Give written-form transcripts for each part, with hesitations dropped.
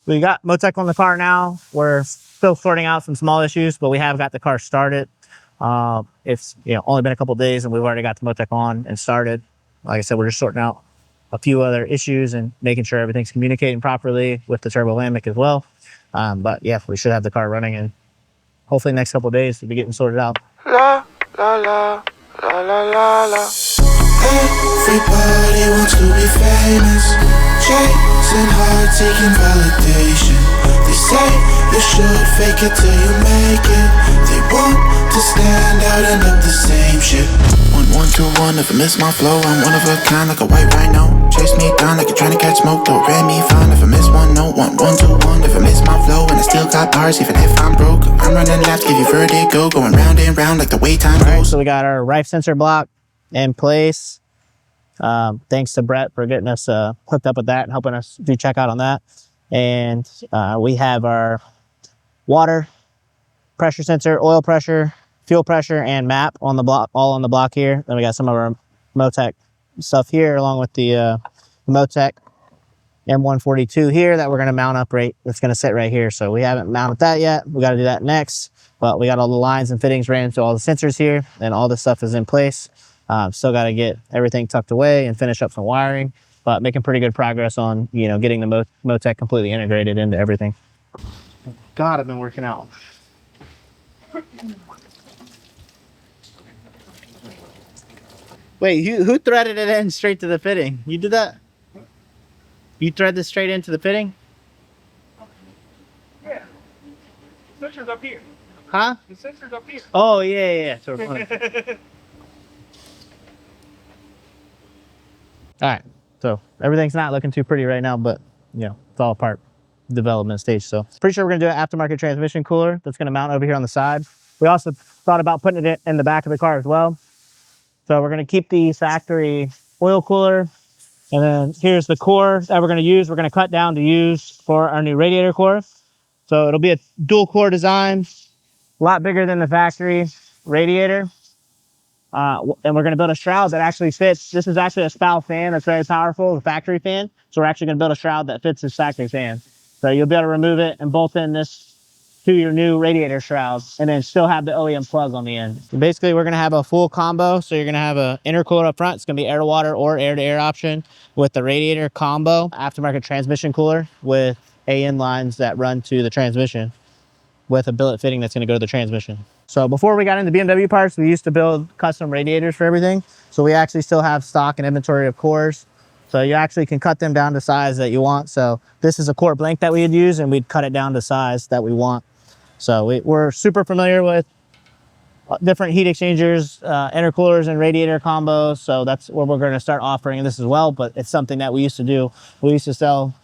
We got Motec on the car now. We're still sorting out some small issues, but we have got the car started. It's only been a couple days and we've already got the Motec on and started. Like I said, we're just sorting out a few other issues and making sure everything's communicating properly with the turbo lambic as well. But yeah, we should have the car running and hopefully next couple of days to be getting sorted out. La la la la la la la. Everybody wants to be famous, chasing hard, taking validation. They say you should fake it till you make it. They want to stand out and up the same shit. 1, 2, 1, if I miss my flow, I'm one of a kind like a white rhino. Chase me down like you're trying to catch smoke, don't ram me fine if I miss one note. 1, 2, 1, if I miss my flow and I still got bars even if I'm broke. I'm running laps, give you vertigo, going round and round like the way time goes. Right, so we got our Rife sensor block in place. Thanks to Brett for getting us hooked up with that and helping us do checkout on that. And we have our water, pressure sensor, oil pressure, fuel pressure, and map on the block, all on the block here. Then we got some of our Motec stuff here, along with the Motec M142 here that we're going to mount up right. That's going to sit right here. So we haven't mounted that yet. We got to do that next. But we got all the lines and fittings ran into all the sensors here, and all the stuff is in place. Still got to get everything tucked away and finish up some wiring, but making pretty good progress on getting the Motec completely integrated into everything. God, I've been working out. Wait, who threaded it in straight to the fitting? You did that? You thread this straight into the fitting? Yeah. The sensor's up here. Huh? The sensor's up here. Oh, yeah. So we're all right, so everything's not looking too pretty right now, but it's all part development stage. So pretty sure we're gonna do an aftermarket transmission cooler that's gonna mount over here on the side. We also thought about putting it in the back of the car as well. So we're gonna keep the factory oil cooler, and then here's the core that we're gonna use. We're gonna cut down to use for our new radiator core. So it'll be a dual core design, a lot bigger than the factory radiator. And we're going to build a shroud that actually fits. This is actually a spout fan that's very powerful, the factory fan. So we're actually going to build a shroud that fits this factory fan. So you'll be able to remove it and bolt in this to your new radiator shroud, and then still have the OEM plug on the end. So basically, we're going to have a full combo. So you're going to have an intercooler up front. It's going to be air to water or air to air option with the radiator combo, aftermarket transmission cooler with AN lines that run to the transmission, with a billet fitting that's going to go to the transmission. So before we got into BMW parts, we used to build custom radiators for everything. So we actually still have stock and inventory of cores. So you actually can cut them down to size that you want. So this is a core blank that we would use, and we'd cut it down to size that we want. So we're super familiar with different heat exchangers, intercoolers, and radiator combos. So that's what we're going to start offering this as well. But it's something that we used to do. We used to sell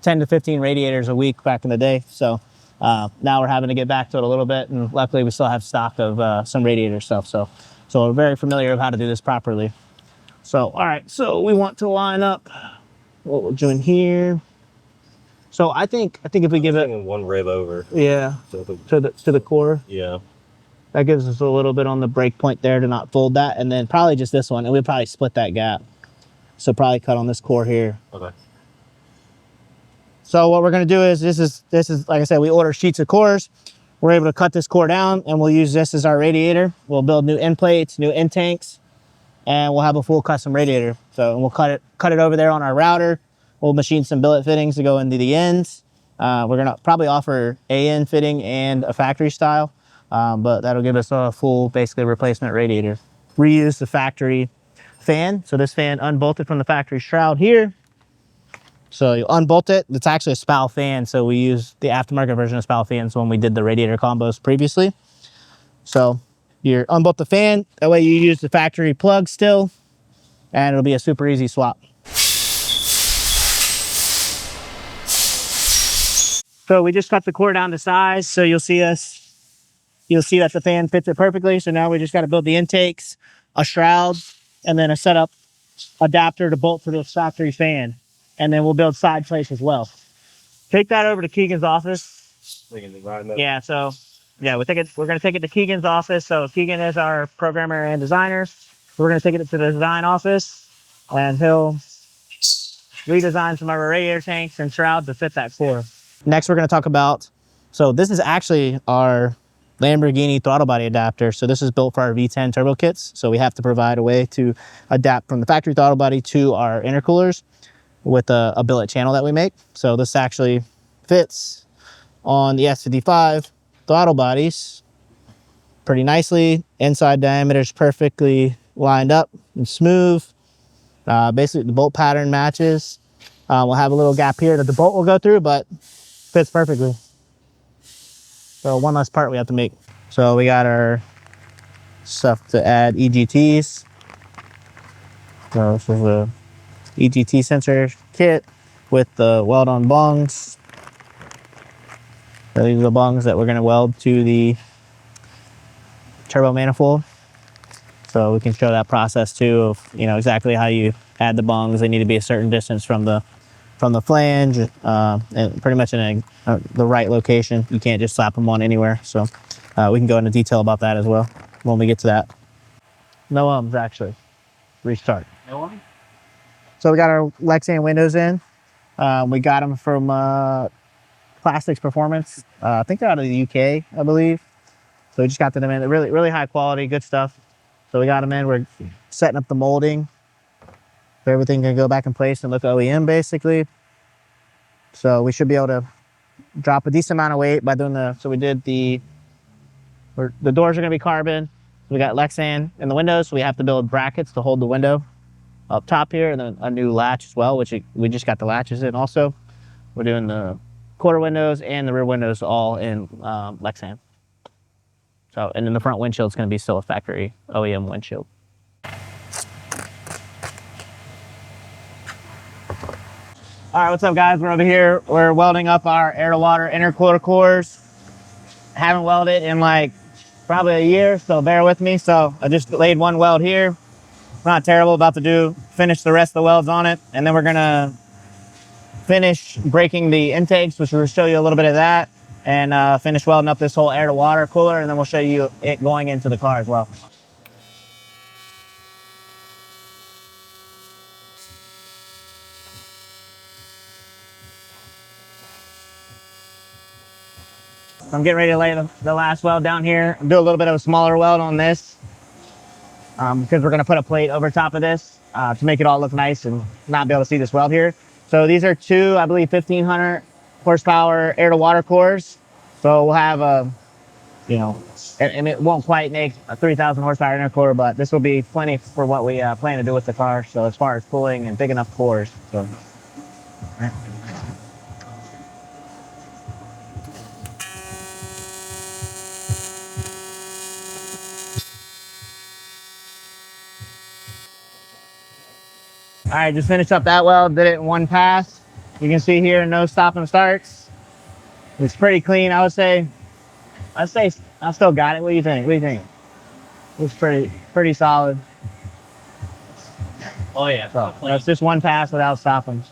10 to 15 radiators a week back in the day. So now we're having to get back to it a little bit, and luckily we still have stock of some radiator stuff. So we're very familiar with how to do this properly. So, all right, so we want to line up what we're doing here. So I think if we give it one rib over, yeah, to the core, yeah, that gives us a little bit on the break point there to not fold that, and then probably just this one, and we'll probably split that gap. So probably cut on this core here. Okay. So what we're going to do is, this is like I said, we order sheets of cores. We're able to cut this core down, and we'll use this as our radiator. We'll build new end plates, new end tanks, and we'll have a full custom radiator. So we'll cut it over there on our router. We'll machine some billet fittings to go into the ends. We're going to probably offer AN fitting and a factory style, but that'll give us a full, basically, replacement radiator. Reuse the factory fan. So this fan unbolted from the factory shroud here. So you unbolt it. It's actually a spout fan, so we use the aftermarket version of spout fans when we did the radiator combos previously. So you unbolt the fan. That way you use the factory plug still, and it'll be a super easy swap. So we just cut the core down to size. So you'll see that the fan fits it perfectly. So now we just got to build the intakes, a shroud, and then a setup adapter to bolt to the factory fan. And then we'll build side plates as well. Take that over to Keegan's office. Yeah, so yeah, we're going to take it to Keegan's office. So Keegan is our programmer and designer. We're going to take it to the design office, and he'll redesign some of our radiator tanks and shrouds to fit that core. Next, we're going to talk about, so this is actually our Lamborghini throttle body adapter. So this is built for our V10 turbo kits. So we have to provide a way to adapt from the factory throttle body to our intercoolers with a billet channel that we make. So this actually fits on the S55 throttle bodies pretty nicely. Inside diameter is perfectly lined up and smooth. Basically the bolt pattern matches. We'll have a little gap here that the bolt will go through, but fits perfectly. So one less part we have to make. So we got our stuff to add EGTs. So this is a EGT sensor kit with the weld-on bungs. So these are the bungs that we're going to weld to the turbo manifold. So we can show that process too of, you know, exactly how you add the bungs. They need to be a certain distance from the flange, and pretty much in the right location. You can't just slap them on anywhere. So we can go into detail about that as well when we get to that. No ums, actually. Restart. No one? So we got our Lexan windows in. We got them from Plastics Performance. I think they're out of the UK, I believe. So we just got them in. They're really, really high quality, good stuff. So we got them in. We're setting up the molding. So everything can go back in place and look OEM basically. So we should be able to drop a decent amount of weight by doing the, so we did the doors are gonna be carbon. We got Lexan in the windows, so we have to build brackets to hold the window up top here, and then a new latch as well, which we just got the latches in also. We're doing the quarter windows and the rear windows all in Lexan. So, and then the front windshield is gonna be still a factory OEM windshield. All right, what's up guys? We're over here. We're welding up our air to water intercooler cores. Haven't welded in like probably a year, so bear with me. So I just laid one weld here. Not terrible, about to finish the rest of the welds on it. And then we're gonna finish breaking the intakes, which we'll show you a little bit of that. And finish welding up this whole air to water cooler, and then we'll show you it going into the car as well. I'm getting ready to lay the last weld down here. Do a little bit of a smaller weld on this because we're going to put a plate over top of this to make it all look nice and not be able to see this weld here. So these are two, I believe, 1500 horsepower air to water cores. So we'll have a, you know, and it won't quite make a 3000 horsepower intercooler, but this will be plenty for what we plan to do with the car. So as far as cooling and big enough cores. So. All right, just finished up that weld, did it in one pass. You can see here, no stop and starts. It's pretty clean, I would say. I still got it. What do you think? What do you think? Looks pretty solid. Oh yeah. So that's just one pass without stopping.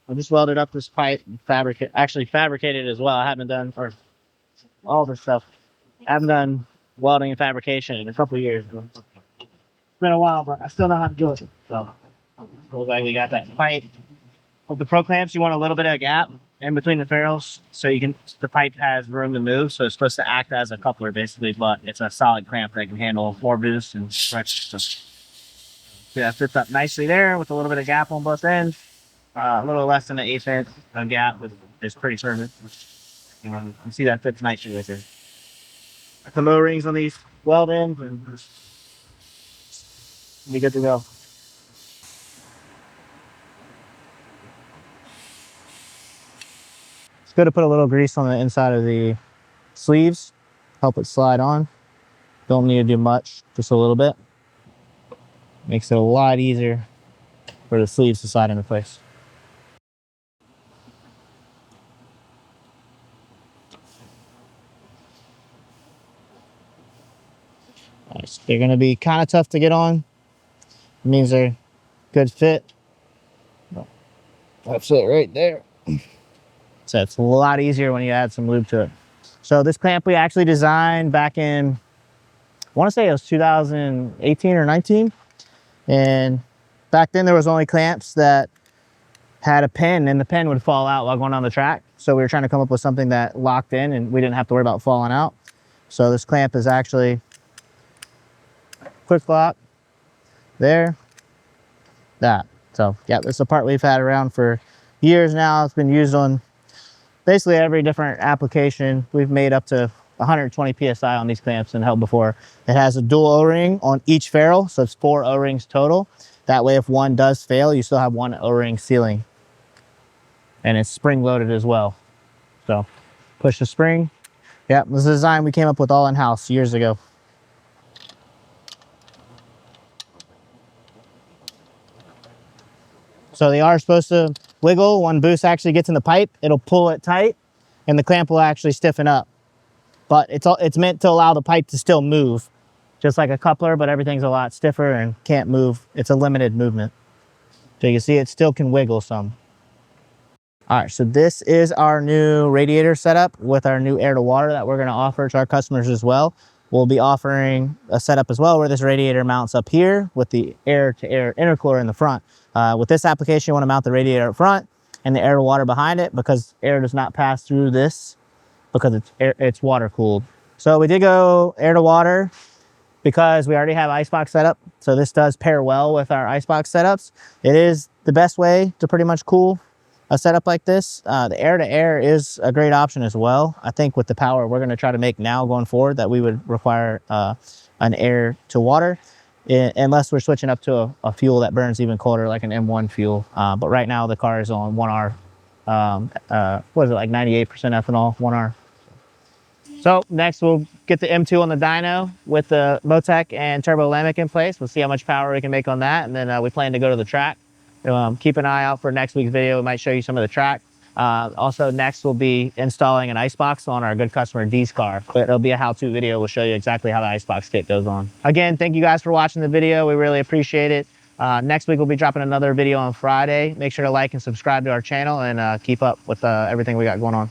I just welded up this pipe and fabricated it as well. I haven't done, or all this stuff. I haven't done welding and fabrication in a couple of years. It's been a while, but I still know how to do it. So. Looks like we got that pipe. With the pro clamps, you want a little bit of a gap in between the ferrules, so the pipe has room to move. So it's supposed to act as a coupler basically, but it's a solid clamp that can handle more boost and stretch. So yeah, that fits up nicely there with a little bit of gap on both ends. A little less than an 1/8 inch gap is pretty perfect. You see that fits nicely right there. Some O-rings on these weld ends and be good to go. It's good to put a little grease on the inside of the sleeves, help it slide on. Don't need to do much, just a little bit. Makes it a lot easier for the sleeves to slide into place. Nice. They're gonna be kind of tough to get on. It means they're good fit. That's it right there. So it's a lot easier when you add some lube to it. So this clamp we actually designed back in, I want to say it was 2018 or 19. And back then there was only clamps that had a pin, and the pin would fall out while going on the track. So we were trying to come up with something that locked in and we didn't have to worry about falling out. So this clamp is actually quick lock there, that. So yeah, this is a part we've had around for years now. It's been used on basically every different application. We've made up to 120 PSI on these clamps and held before. It has a dual O-ring on each ferrule, so it's 4 O-rings total. That way if one does fail, you still have 1 O-ring sealing. And it's spring loaded as well. So push the spring. Yeah, this is a design we came up with all in-house years ago. So they are supposed to wiggle. When boost actually gets in the pipe, it'll pull it tight and the clamp will actually stiffen up. But it's meant to allow the pipe to still move, just like a coupler, but everything's a lot stiffer and can't move. It's a limited movement. So you can see it still can wiggle some. All right, so this is our new radiator setup with our new air to water that we're gonna offer to our customers as well. We'll be offering a setup as well where this radiator mounts up here with the air to air intercooler in the front. With this application, you wanna mount the radiator up front and the air to water behind it because air does not pass through this because it's water cooled. So we did go air to water because we already have icebox setup. So this does pair well with our icebox setups. It is the best way to pretty much cool a setup like this. The air to air is a great option as well. I think with the power we're gonna try to make now going forward that we would require an air to water unless we're switching up to a fuel that burns even colder like an M1 fuel. But right now the car is on 1R, what is it, like 98% ethanol, 1R. So next we'll get the M2 on the dyno with the Motec and turbo Lambic in place. We'll see how much power we can make on that. And then we plan to go to the track. Keep an eye out for next week's video. We might show you some of the track. Also next we'll be installing an icebox on our good customer D's car. But it'll be a how-to video. We'll show you exactly how the icebox kit goes on. Again, thank you guys for watching the video. We really appreciate it. Next week we'll be dropping another video on Friday. Make sure to like and subscribe to our channel and keep up with everything we got going on.